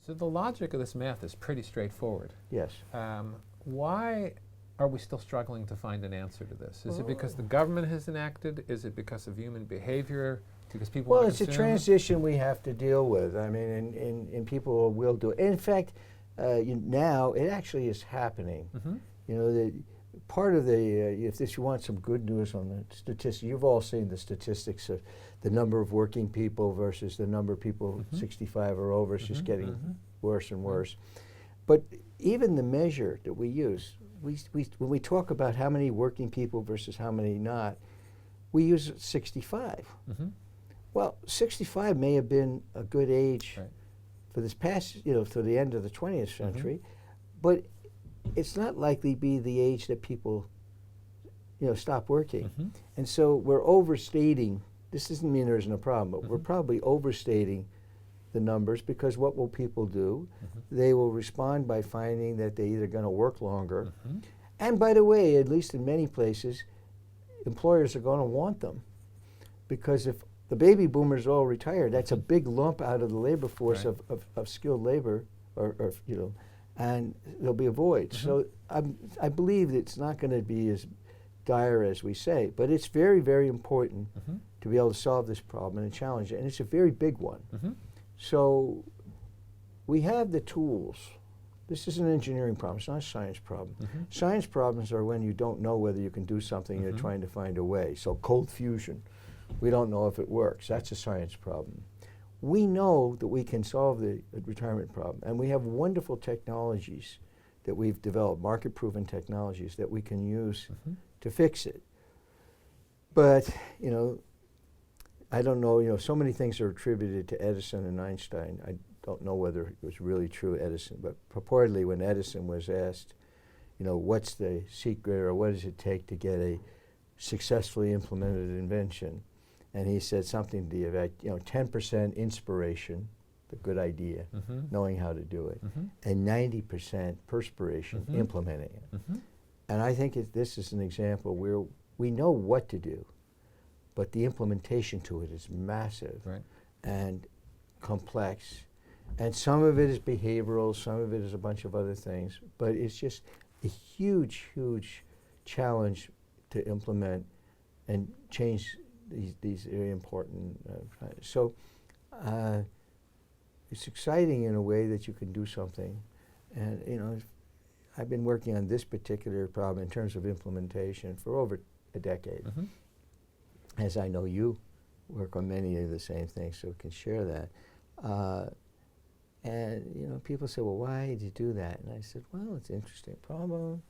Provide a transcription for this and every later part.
So the logic of this math is pretty straightforward. Yes. Why are we still struggling to find an answer to this? Is it because the government has enacted? Is it because of human behavior? Because people Well, want it's to a consume? transition we have to deal with. I mean, and people will do it. In fact, now it actually is happening. You know, part of the, if you want some good news on the statistics, you've all seen the statistics of the number of working people versus the number of people 65 or over. It's just getting worse and worse. But even the measure that we use, when we talk about how many working people versus how many not, we use 65. Well, 65 may have been a good age for this past, for the end of the 20th century, but it's not likely to be the age that people, stop working. And so we're overstating. This doesn't mean there isn't a problem, but we're probably overstating the numbers, because what will people do? They will respond by finding that they're either going to work longer. And by the way, at least in many places, employers are going to want them, because if the baby boomers all retire, that's a big lump out of the labor force of skilled labor, and there'll be a void. So I believe it's not going to be as dire as we say, but it's very, very important to be able to solve this problem and challenge it, and it's a very big one. So we have the tools. This is an engineering problem, it's not a science problem. Science problems are when you don't know whether you can do something, you're trying to find a way. So cold fusion, we don't know if it works. That's a science problem. We know that we can solve the retirement problem, and we have wonderful technologies that we've developed, market-proven technologies that we can use to fix it. But, I don't know, so many things are attributed to Edison and Einstein. I don't know whether it was really true, Edison, but purportedly when Edison was asked, what's the secret or what does it take to get a successfully implemented invention? And he said something to the effect, 10% inspiration, the good idea, knowing how to do it, and 90% perspiration, implementing it. And I think this is an example where we know what to do, but the implementation to it is massive and complex. And some of it is behavioral, some of it is a bunch of other things, but it's just a huge, huge challenge to implement and change these very important. So it's exciting in a way that you can do something. And I've been working on this particular problem in terms of implementation for over a decade. As I know you work on many of the same things, so we can share that. And people say, well, why did you do that? And I said, well, it's an interesting problem.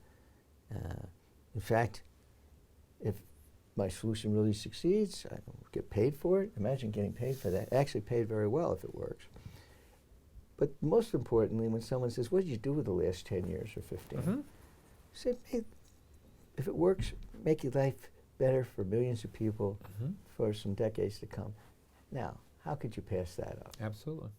In fact, if my solution really succeeds, I get paid for it. Imagine getting paid for that. Actually paid very well if it works. But most importantly, when someone says, what did you do with the last 10 years or 15? I say, hey, if it works, make your life better for millions of people for some decades to come. Now, how could you pass that up? Absolutely.